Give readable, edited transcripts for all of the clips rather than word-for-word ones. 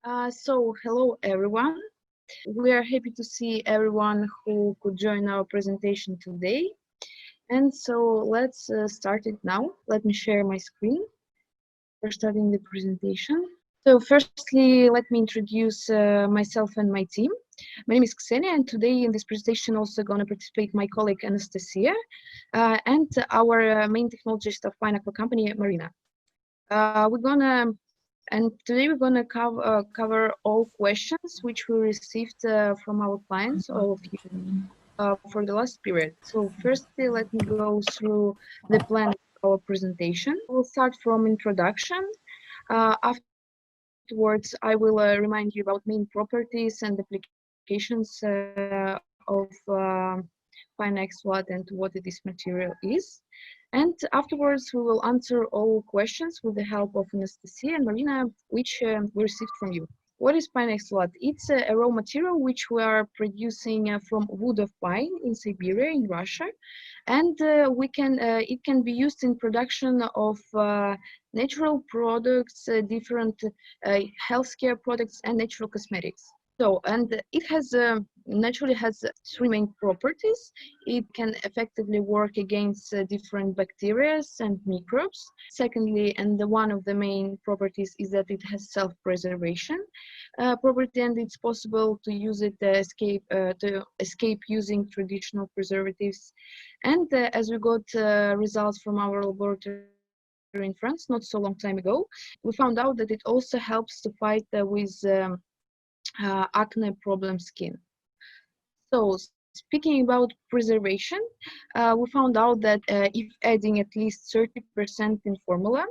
Hello everyone. We are happy to see everyone who could join our presentation today. And let's start it now. Let me share my screen for starting the presentation. So firstly, let me introduce myself and my team. My name is Ksenia, and today in this presentation also going to participate my colleague Anastasia and our main technologist of Pine Extvolat company, Marina. Today we're gonna cover all questions which we received from our clients, all of you, for the last period. So firstly, let me go through the plan of our presentation. We'll start from introduction. Afterwards, I will remind you about main properties and applications of Pine Extvolat and what this material is. And afterwards, we will answer all questions with the help of Anastasia and Marina, which we received from you. What is Pine Extvolat? It's a raw material which we are producing from wood of pine in Siberia, in Russia, and it can be used in production of natural products, different healthcare products, and natural cosmetics. It has naturally has three main properties. It can effectively work against different bacteria and microbes. Secondly, and one of the main properties is that it has self-preservation property, and it's possible to use it to escape using traditional preservatives. And as we got results from our laboratory in France not so long time ago, we found out that it also helps to fight with acne problem skin. So speaking about preservation, we found out that if adding at least 30% in formula,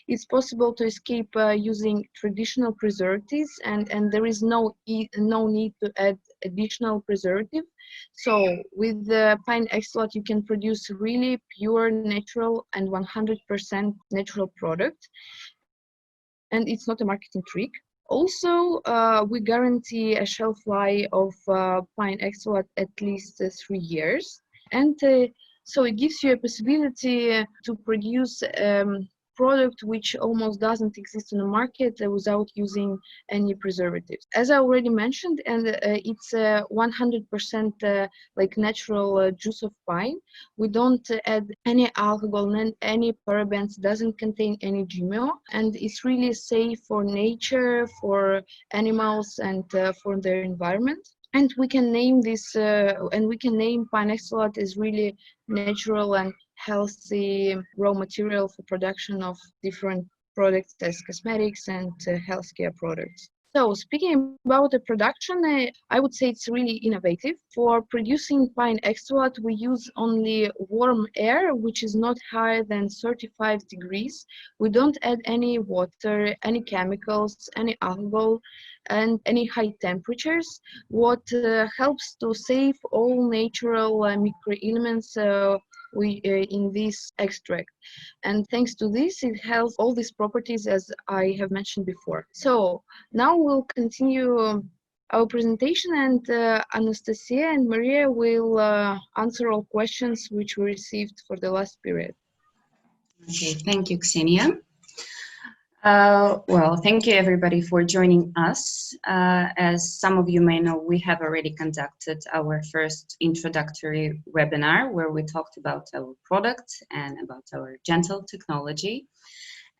it's possible to escape using traditional preservatives, and there is no need to add additional preservative. So with the Pine Extvolat, you can produce really pure, natural, and 100% natural product, and it's not a marketing trick. Also, we guarantee a shelf life of Pine Extvolat at least 3 years. And so it gives you a possibility to produce product which almost doesn't exist in the market without using any preservatives. As I already mentioned, and it's 100% like natural juice of pine. We don't add any alcohol and any parabens, doesn't contain any GMO, and it's really safe for nature, for animals, and for their environment. And we can name this, Pine Extvolat as really natural and healthy raw material for production of different products as cosmetics and healthcare products. So speaking about the production, I would say it's really innovative. For producing Pine Extvolat, we use only warm air, which is not higher than 35 degrees. We don't add any water, any chemicals, any alcohol, and any high temperatures, what helps to save all natural microelements in this extract. And thanks to this, it has all these properties as I have mentioned before. So now we'll continue our presentation, and Anastasia and Maria will answer all questions which we received for the last period. Okay, thank you, Ksenia. Well, thank you everybody for joining us. As some of you may know, we have already conducted our first introductory webinar where we talked about our product and about our gentle technology.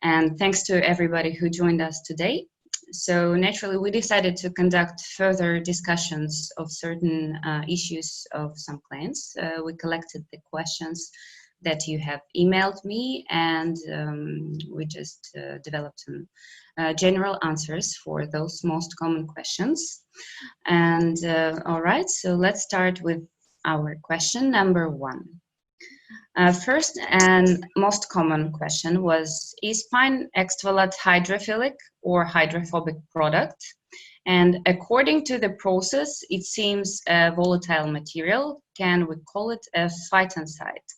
And thanks to everybody who joined us today. So naturally, we decided to conduct further discussions of certain issues of some clients. We collected the questions that you have emailed me, and we just developed some general answers for those most common questions. And all right, so let's start with our question number 1. First and most common question was, is Pine Extvolat hydrophilic or hydrophobic product? And according to the process, it seems a volatile material. Can we call it a phytoncide?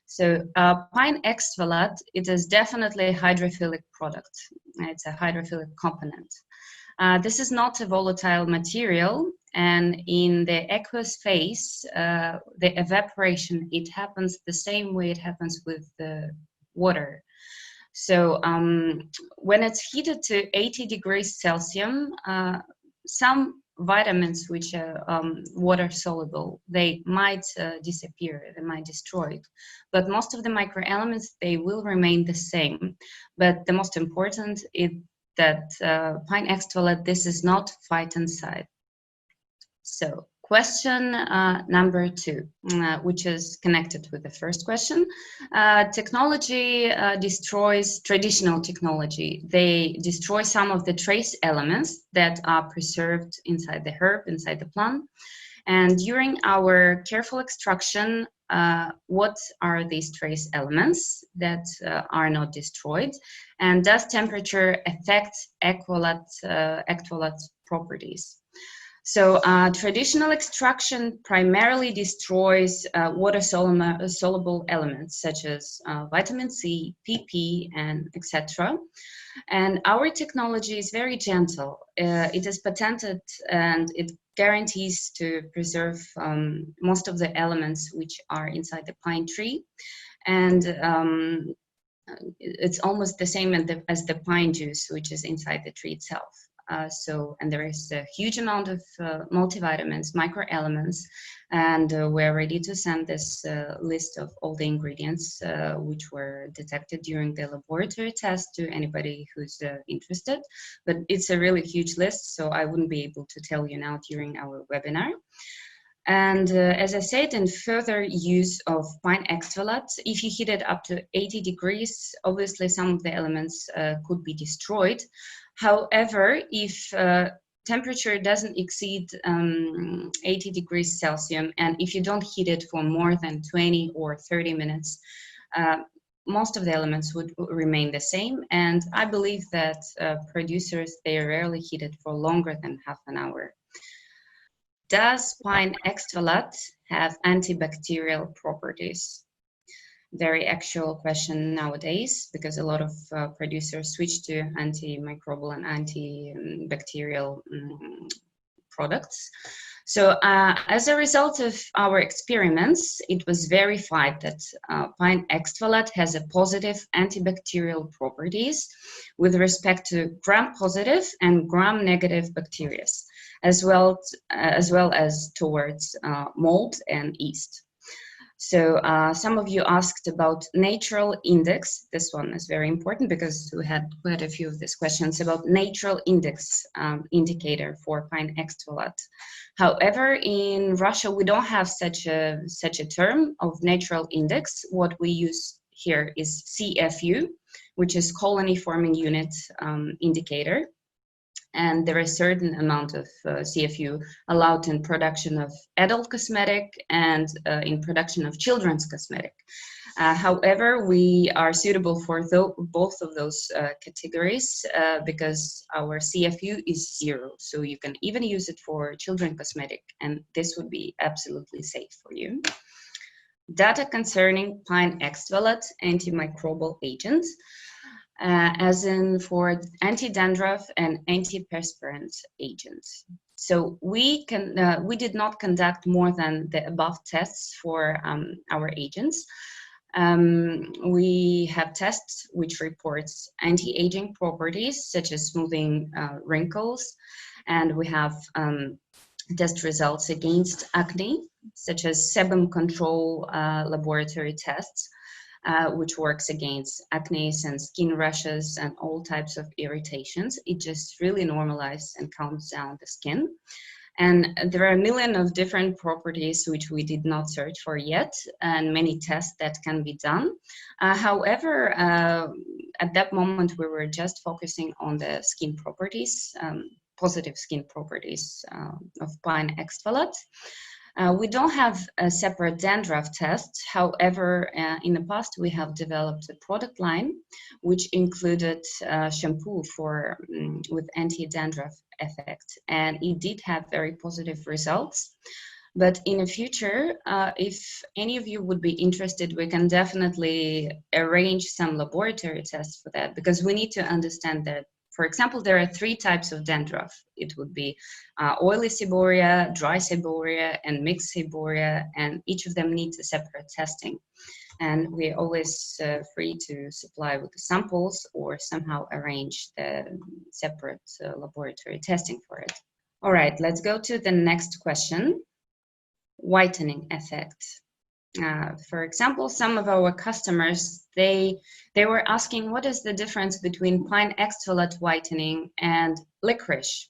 So Pine Extvolat, it is definitely a hydrophilic product. It's a hydrophilic component. This is not a volatile material, and in the aqueous phase, the evaporation, it happens the same way it happens with the water. So when it's heated to 80 degrees Celsius, some vitamins which are water soluble, they might disappear, they might destroy it. But most of the microelements, they will remain the same. But the most important is that Pine Extvolat, this is not phytoncide. So question number 2, which is connected with the first question. Technology destroys traditional technology. They destroy some of the trace elements that are preserved inside the herb, inside the plant. And during our careful extraction, what are these trace elements that are not destroyed? And does temperature affect extvolat properties? So traditional extraction primarily destroys water-soluble elements such as vitamin C, PP, and etc. And our technology is very gentle. It is patented and it guarantees to preserve most of the elements which are inside the pine tree. And it's almost the same as the pine juice, which is inside the tree itself. And there is a huge amount of multivitamins, microelements, and we're ready to send this list of all the ingredients which were detected during the laboratory test to anybody who's interested. But it's a really huge list, so I wouldn't be able to tell you now during our webinar. And as I said, in further use of Pine Extvolat, if you heat it up to 80 degrees, obviously some of the elements could be destroyed. However, if temperature doesn't exceed 80 degrees Celsius, and if you don't heat it for more than 20 or 30 minutes, most of the elements would remain the same. And I believe that producers, they rarely heat it for longer than half an hour. Does Pine Extvolat have antibacterial properties? Very actual question nowadays, because a lot of producers switch to antimicrobial and antibacterial products. So as a result of our experiments, it was verified that Pine Extvolat has a positive antibacterial properties with respect to gram-positive and gram-negative bacteria, as well as towards mold and yeast. So some of you asked about natural index. This one is very important because we had quite a few of these questions about natural index indicator for Pine Extvolat. However, in Russia, we don't have such a term of natural index. What we use here is CFU, which is colony forming unit indicator. And there is a certain amount of CFU allowed in production of adult cosmetic and in production of children's cosmetic. However, we are suitable for both of those categories because our CFU is 0. So you can even use it for children's cosmetic, and this would be absolutely safe for you. Data concerning Pine Extvolat antimicrobial agents. As in for antiDandruff and antiperspirant agents. So we did not conduct more than the above tests for our agents. We have tests which reports anti-aging properties such as smoothing wrinkles, and we have test results against acne, such as sebum control laboratory tests. Which works against acne and skin rashes and all types of irritations. It just really normalizes and calms down the skin. And there are a million of different properties which we did not search for yet, and many tests that can be done. However, at that moment, we were just focusing on the skin properties, positive skin properties of Pine Extvolat. We don't have a separate dandruff test. However, in the past, we have developed a product line which included shampoo with anti-dandruff effect, and it did have very positive results. But in the future, if any of you would be interested, we can definitely arrange some laboratory tests for that, because we need to understand that, for example, there are 3 types of dandruff. It would be oily seborrhea, dry seborrhea, and mixed seborrhea, and each of them needs a separate testing. And we're always free to supply with the samples or somehow arrange the separate laboratory testing for it. All right, let's go to the next question. Whitening effect. For example, some of our customers, they were asking what is the difference between Pine Extvolat whitening and licorice.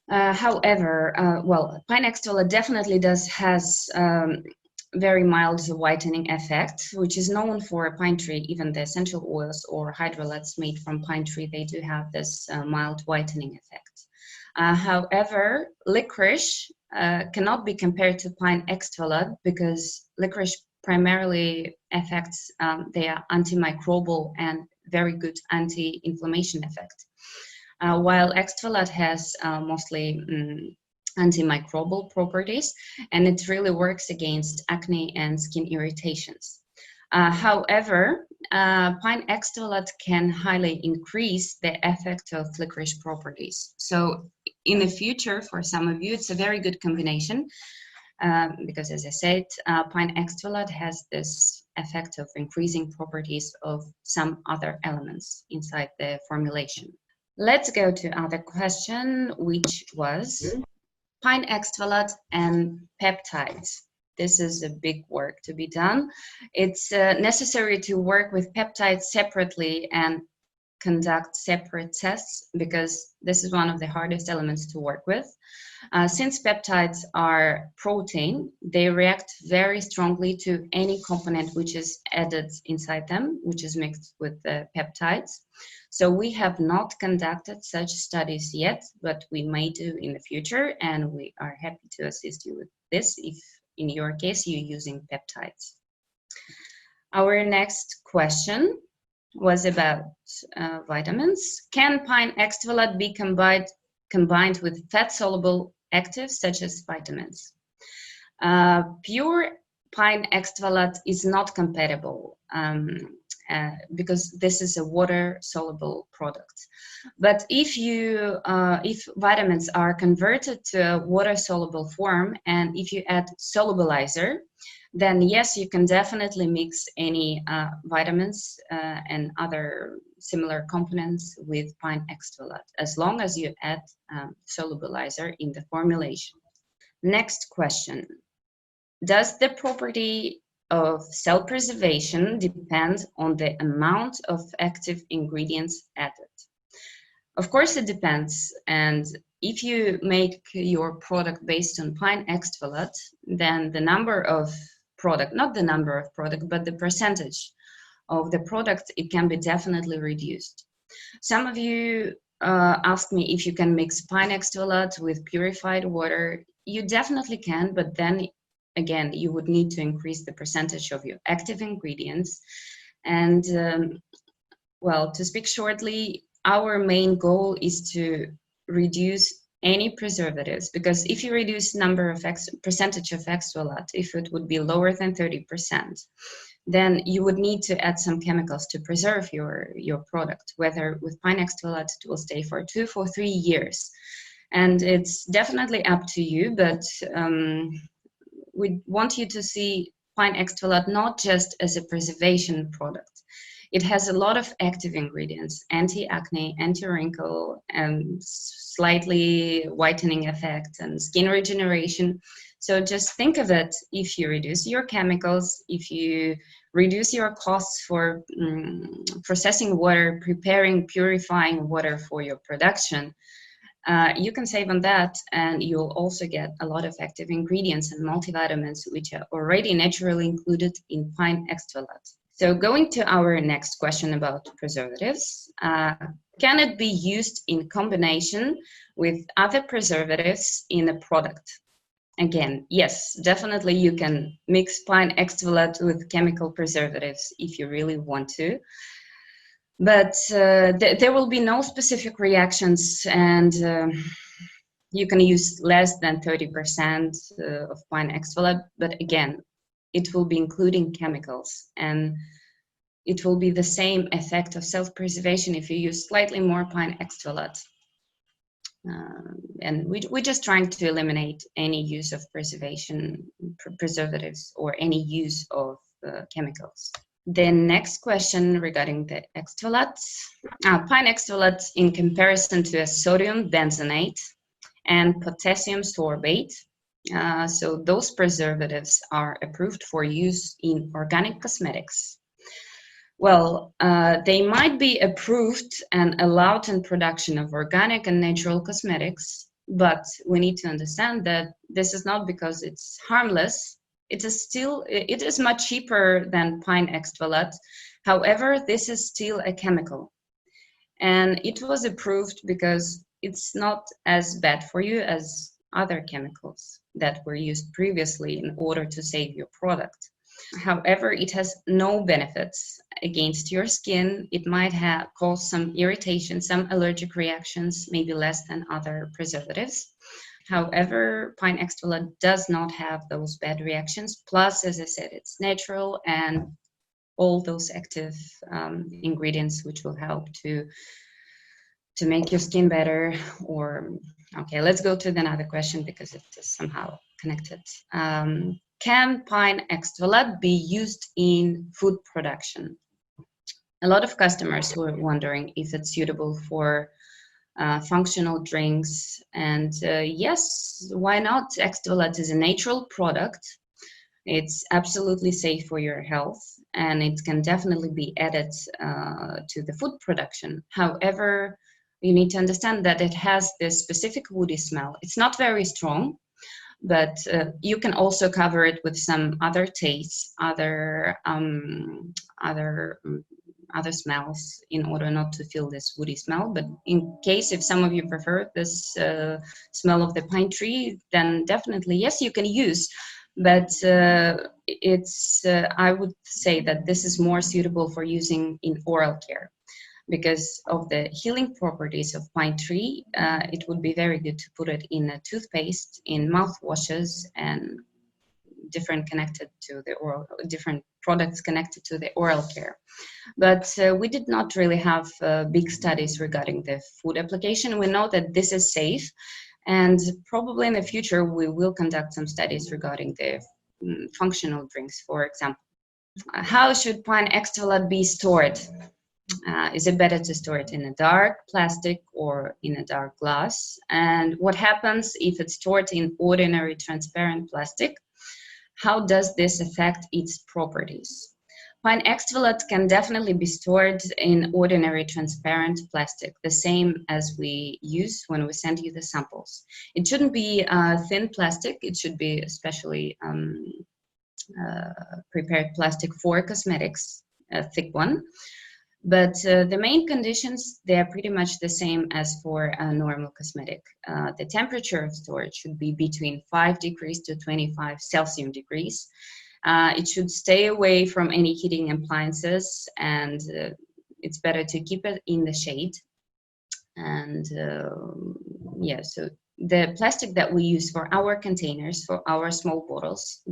However, well, Pine Extvolat definitely has very mild whitening effect, which is known for a pine tree. Even the essential oils or hydrolates made from pine tree, they do have this mild whitening effect. However, licorice cannot be compared to Pine Extvolat because licorice primarily affects their antimicrobial and very good anti-inflammation effect. While Extvolat has mostly antimicrobial properties, and it really works against acne and skin irritations. However, Pine Extvolat can highly increase the effect of licorice properties. So in the future, for some of you, it's a very good combination because, as I said, Pine Extvolat has this effect of increasing properties of some other elements inside the formulation. Let's go to other question, which was Pine Extvolat and peptides. This is a big work to be done. It's necessary to work with peptides separately and conduct separate tests because this is one of the hardest elements to work with. Since peptides are protein, they react very strongly to any component which is added inside them, which is mixed with the peptides. So we have not conducted such studies yet, but we may do in the future, and we are happy to assist you with this if in your case you're using peptides. Our next question was about vitamins. Can Pine Extvolat be combined with fat-soluble actives such as vitamins? Pure Pine Extvolat is not compatible because this is a water-soluble product. But if vitamins are converted to a water-soluble form, and if you add solubilizer, then yes, you can definitely mix any vitamins and other similar components with Pine Extvolat, as long as you add solubilizer in the formulation. Next question. Does the property of cell preservation depend on the amount of active ingredients added? Of course it depends, and if you make your product based on Pine Extvolat, then the number of product, not the number of product, but the percentage of the product, it can be definitely reduced. Some of you asked me if you can mix Pine Extvolat with purified water. You definitely can, but then again, you would need to increase the percentage of your active ingredients. And well, to speak shortly, our main goal is to reduce any preservatives, because if you reduce number of percentage of extvolat, if it would be lower than 30%, then you would need to add some chemicals to preserve your product. Whether with Pine Extvolat, it will stay for 2 or 3 years. And it's definitely up to you, but we want you to see Pine Extvolat not just as a preservation product. It has a lot of active ingredients, anti-acne, anti-wrinkle, and slightly whitening effect and skin regeneration. So just think of it, if you reduce your chemicals, if you reduce your costs for processing water, preparing, purifying water for your production, you can save on that, and you'll also get a lot of active ingredients and multivitamins which are already naturally included in Pine Extvolat. So going to our next question about preservatives, can it be used in combination with other preservatives in a product? Again, yes, definitely you can mix Pine Extvolat with chemical preservatives if you really want to. But there will be no specific reactions, and you can use less than 30% of Pine Extvolat, but again, it will be including chemicals, and it will be the same effect of self-preservation if you use slightly more Pine Extvolat. And we're just trying to eliminate any use of preservatives or any use of chemicals. The next question regarding the extvolat. Pine extvolat in comparison to a sodium benzonate and potassium sorbate. So those preservatives are approved for use in organic cosmetics. Well, they might be approved and allowed in production of organic and natural cosmetics, but we need to understand that this is not because it's harmless. It is much cheaper than pine extvolat. However, this is still a chemical, and it was approved because it's not as bad for you as other chemicals that were used previously in order to save your product. However, it has no benefits against your skin. It might cause some irritation, some allergic reactions, maybe less than other preservatives. However, pine extvolat does not have those bad reactions. Plus, as I said, it's natural and all those active ingredients which will help to make your skin better. Or, okay, let's go to another question because it is somehow connected. Can pine extvolat be used in food production? A lot of customers were wondering if it's suitable for functional drinks, and yes, why not? Extvolat is a natural product. It's absolutely safe for your health, and it can definitely be added to the food production. However, you need to understand that it has this specific woody smell. It's not very strong, but you can also cover it with some other tastes, other smells in order not to feel this woody smell. But in case if some of you prefer this smell of the pine tree, then definitely yes, you can use. But I would say that this is more suitable for using in oral care. Because of the healing properties of pine tree, it would be very good to put it in a toothpaste, in mouthwashes, and different products connected to the oral care. But we did not really have big studies regarding the food application. We know that this is safe, and probably in the future we will conduct some studies regarding the functional drinks, for example. How should pine extvolat be stored? Is it better to store it in a dark plastic or in a dark glass? And what happens if it's stored in ordinary transparent plastic? How does this affect its properties? Pine extvolat can definitely be stored in ordinary transparent plastic, the same as we use when we send you the samples. It shouldn't be thin plastic. It should be especially prepared plastic for cosmetics, a thick one. But the main conditions, they are pretty much the same as for a normal cosmetic. The temperature of storage should be between 5 degrees to 25 Celsius degrees. It should stay away from any heating appliances, and it's better to keep it in the shade. And yeah, so the plastic that we use for our containers, for our small bottles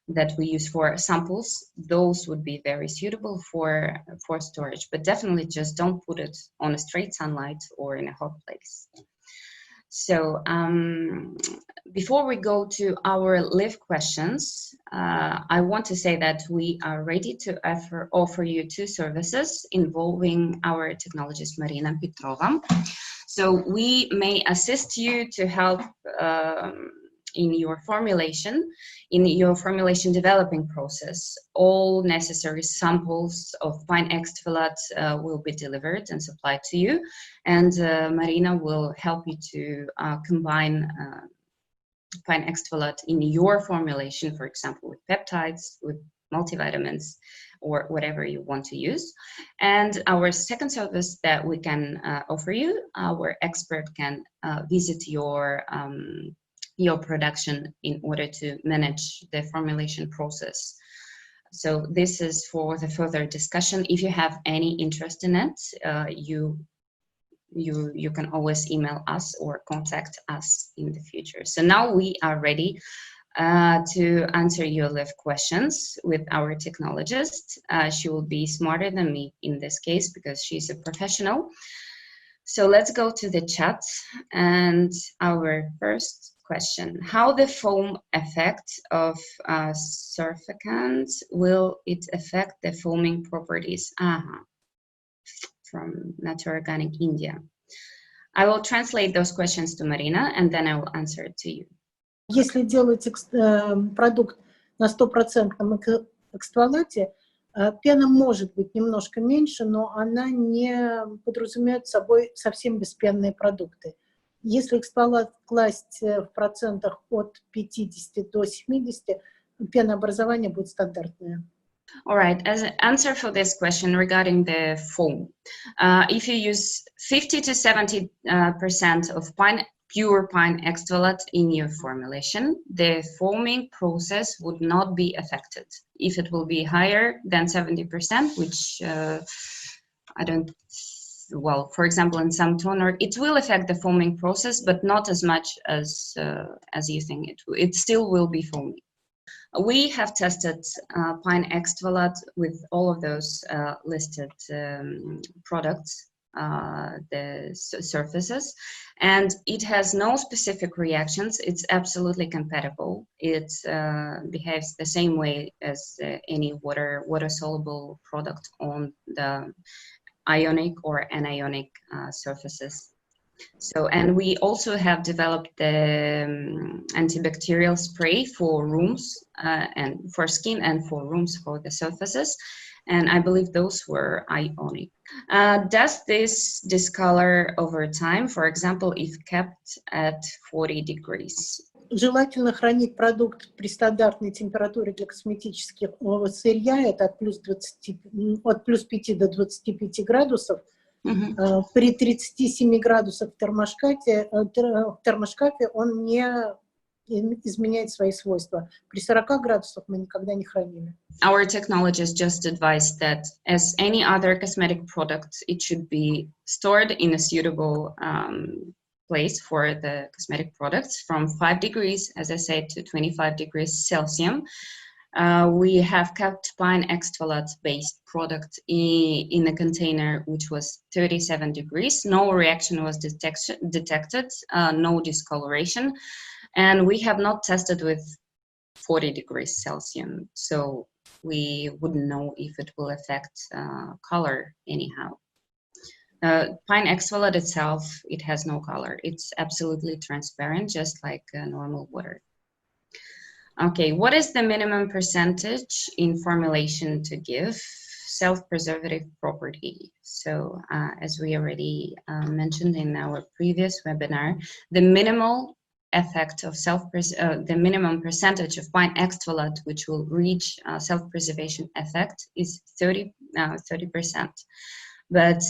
that we use for samples, those would be very suitable for storage, but definitely just don't put it on a straight sunlight or in a hot place. So before we go to our live questions, I want to say that we are ready to offer you 2 services involving our technologist Marina Petrova. So we may assist you to help in your formulation developing process. All necessary samples of pine extvolat will be delivered and supplied to you, and Marina will help you to combine pine extvolat in your formulation, for example, with peptides, with multivitamins, or whatever you want to use. And our second service that we can offer you, our expert can visit your production in order to manage the formulation process. So this is for the further discussion. If you have any interest in it, you can always email us or contact us in the future. So now we are ready to answer your live questions with our technologist. She will be smarter than me in this case because she's a professional. So let's go to the chat, and our first question. How the foam effect of surfactants will it affect the foaming properties? From Nature Organic India. I will translate those questions to Marina, and then I will answer it to you. Если делать продукт на 100% экстволате, пена может быть немножко меньше, но она не подразумевает собой совсем беспенные продукты. Если экстволат класть в процентах от 50 до 70, пенообразование будет стандартное. All right, as an answer for this question regarding the foam, if you use 50 to 70% of pure pine extvolat in your formulation, the foaming process would not be affected. If it will be higher than 70%, which for example, in some toner, it will affect the foaming process, but not as much as you think it still will be foaming. We have tested Pine Extvolat with all of those listed products, the surfaces, and it has no specific reactions. It's absolutely compatible. It behaves the same way as any water-soluble product on the ionic or anionic surfaces. So, and we also have developed the antibacterial spray for rooms and for skin and for rooms for the surfaces. And I believe those were ionic. Does this discolor over time, for example, if kept at 40 degrees? Желательно хранить продукт при стандартной температуре для косметического сырья, это от плюс 5 до 25 градусов. При 37 градусах в термошкафе он не изменяет свои свойства. При 40 градусах мы никогда не хранили. Our technologist just advised that as any other cosmetic product, it should be stored in a suitable place for the cosmetic products from 5 degrees, as I said, to 25 degrees Celsius. We have kept Pine Extvolat based product in a container which was 37 degrees. No reaction was detected, no discoloration, and we have not tested with 40 degrees Celsius, so we wouldn't know if it will affect color anyhow. Pine Extvolat itself, it has no color. It's absolutely transparent, just like normal water. Okay, what is the minimum percentage in formulation to give self-preservative property? So, as we already mentioned in our previous webinar, the minimal effect of the minimum percentage of Pine Extvolat which will reach self-preservation effect is 30%. But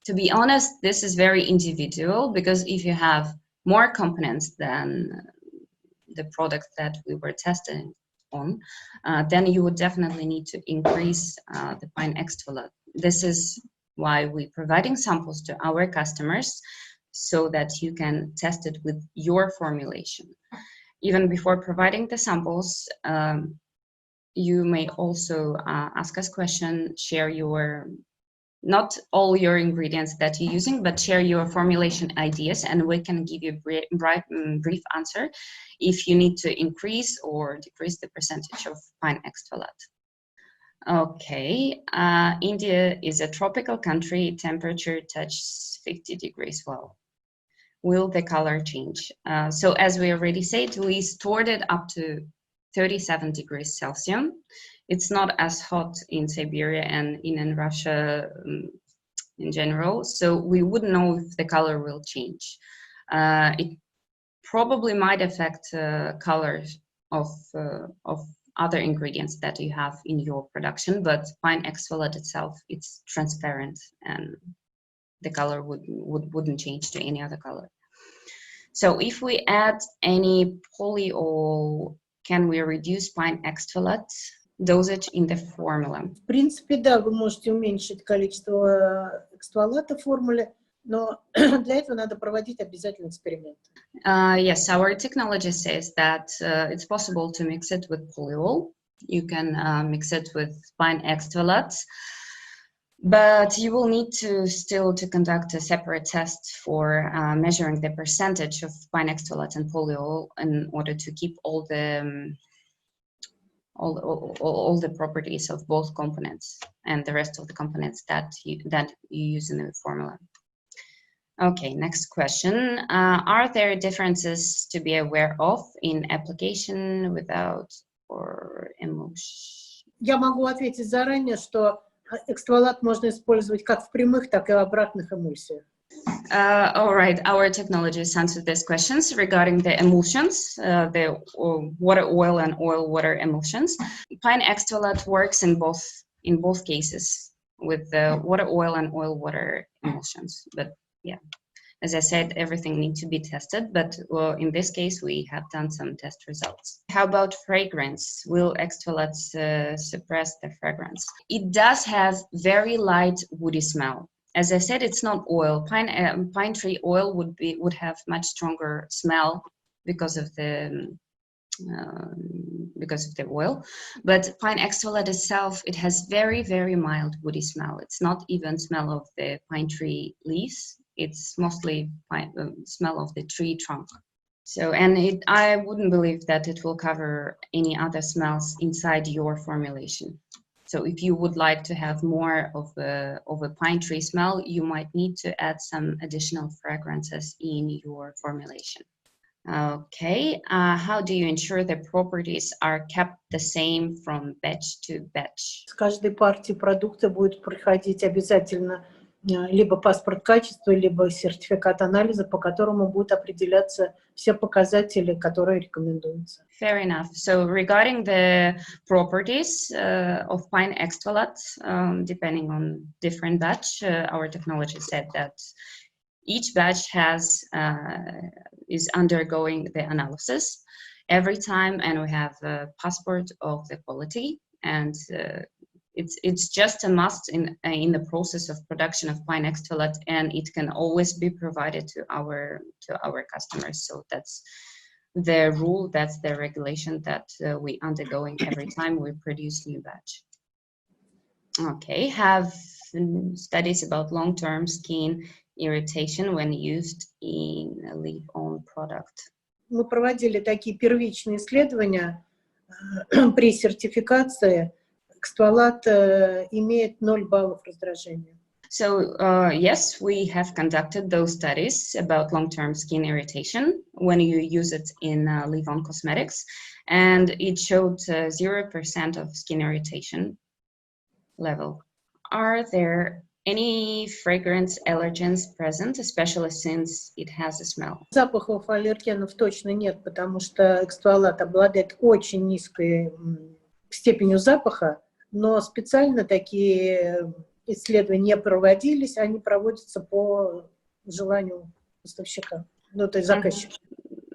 to be honest, this is very individual, because if you have more components than the product that we were testing on, then you would definitely need to increase the Pine Extvolat. This is why we're providing samples to our customers so that you can test it with your formulation. Even before providing the samples, you may also ask us questions, share your, not all your ingredients that you're using, but share your formulation ideas, and we can give you a brief answer if you need to increase or decrease the percentage of Pine Extvolat. Okay, India is a tropical country, temperature touches 50 degrees. Well, will the color change? So as we already said, we stored it up to 37 degrees Celsius. It's not as hot in Siberia and in Russia in general, so we wouldn't know if the color will change. It probably might affect colors of other ingredients that you have in your production, but Pine Extvolat itself, it's transparent and the color wouldn't change to any other color. So if we add any polyol, can we reduce Pine Extvolat dosage in the formula? В принципе, да, вы можете уменьшить количество экстволата в формуле, но для этого надо проводить обязательно эксперимент. Yes, our technology says that it's possible to mix it with polyol. You can mix it with Pine Extvolat. But you will need to still conduct a separate test for measuring the percentage of pine extvolat and polyol in order to keep all the properties of both components and the rest of the components that you use in the formula. Okay, next question. Are there differences to be aware of in application without or emulsion? Я могу ответить заранее, что экстволат можно использовать как в прямых, так и в обратных эмульсиях. All right, our technologists answered these questions regarding the emulsions, the water oil and oil water emulsions. Pine extvolat works in both cases with the water oil and oil water emulsions. But yeah, as I said, everything needs to be tested. But in this case, we have done some test results. How about fragrance? Will extvolats suppress the fragrance? It does have very light woody smell. As I said, it's not oil. Pine tree oil would have much stronger smell because of the oil. But pine extvolat itself, it has very, very mild woody smell. It's not even smell of the pine tree leaves. It's mostly smell of the tree trunk. So, and I wouldn't believe that it will cover any other smells inside your formulation. So if you would like to have more of a pine tree smell, you might need to add some additional fragrances in your formulation. Okay, how do you ensure the properties are kept the same from batch to batch? С каждой партии продукта будет проходить обязательно либо паспорт качества, либо сертификат анализа, по которому будут определяться все показатели, которые рекомендуются. Fair enough. So regarding the properties of pine extvolat, depending on different batch, our technology said that each batch is undergoing the analysis every time, and we have a passport of the quality, and it's just a must in the process of production of pine extvolat, and it can always be provided to our customers. So that's the rule, that's the regulation that we undergoing every time we produce new batch. Okay, have studies about long-term skin irritation when used in a leave-on product. Мы проводили такие первичные исследования при сертификации. Экстволат имеет 0 баллов раздражения. So yes, we have conducted those studies about long-term skin irritation when you use it in leave-on cosmetics, and it showed 0% of skin irritation level. Are there any fragrance allergens present, especially since it has a smell? Запахов аллергенов точно нет, потому что экстволат обладает очень низкой степенью запаха, но специально такие исследования не проводились, они проводятся по желанию поставщика, ну, то есть заказчика.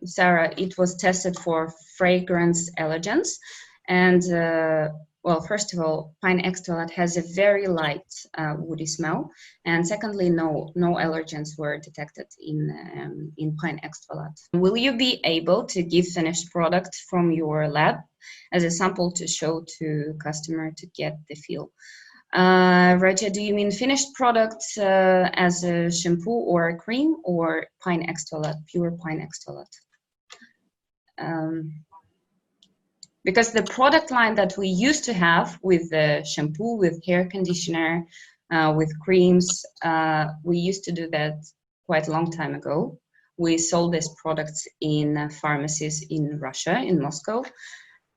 Sarah, it was tested for fragrance allergens, and well, first of all, pine extvolat has a very light woody smell, and secondly, no allergens were detected in pine extvolat. Will you be able to give finished product from your lab as a sample to show to customer to get the feel? Raja, do you mean finished product as a shampoo or a cream, or pine extvolat, pure pine extvolat? Because the product line that we used to have with the shampoo, with hair conditioner, with creams, we used to do that quite a long time ago. We sold these products in pharmacies in Russia, in Moscow.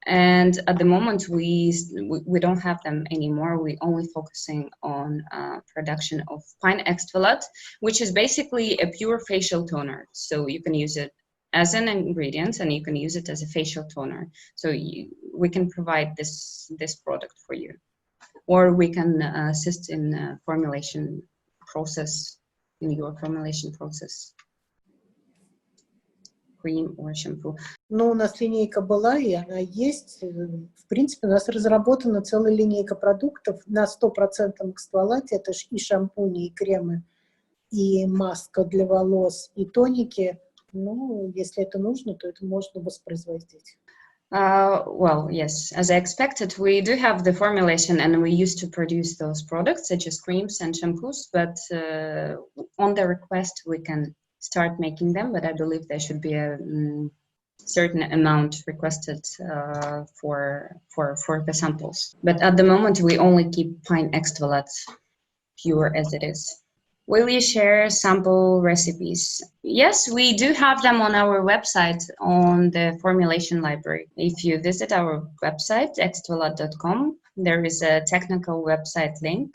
And at the moment, we don't have them anymore. We're only focusing on production of pine extvolat, which is basically a pure facial toner. So you can use it as an ingredient, and you can use it as a facial toner. So we can provide this product for you, or we can assist in formulation process, in your formulation process, cream or shampoo. Но у нас линейка была, и она есть. В принципе, у нас разработана целая линейка продуктов на 100% экстволате. Это и шампуни, и кремы, и маска для волос, и тоники. Ну, если это нужно, то это можно воспроизводить. Well, yes, as I expected, we do have the formulation and we used to produce those products such as creams and shampoos, but on the request we can start making them, but I believe there should be a certain amount requested for the samples. But at the moment we only keep Pine Extvolat pure as it is. Will you share sample recipes? Yes, we do have them on our website on the formulation library. If you visit our website, extvolat.com, there is a technical website link.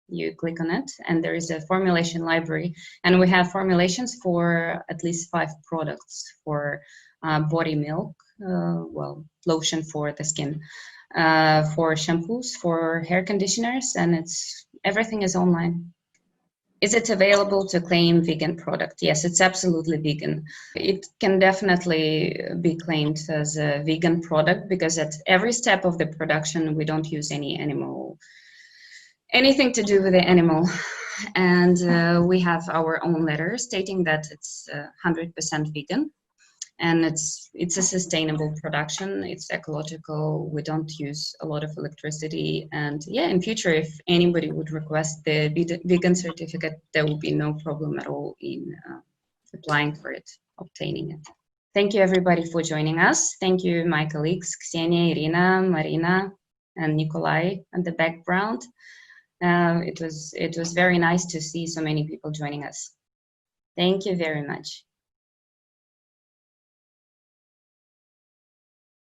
You click on it and there is a formulation library. And we have formulations for at least 5 products for body milk, well, lotion for the skin, for shampoos, for hair conditioners, and everything is online. Is it available to claim vegan product? Yes, it's absolutely vegan. It can definitely be claimed as a vegan product because at every step of the production, we don't use anything to do with the animal. And we have our own letter stating that it's 100% vegan. And it's a sustainable production, it's ecological, we don't use a lot of electricity, and yeah, in future if anybody would request the vegan certificate, there will be no problem at all in applying for it, obtaining it. Thank you everybody for joining us. Thank you my colleagues Ksenia, Irina, Marina and Nikolai at the background. It was very nice to see so many people joining us. Thank you very much.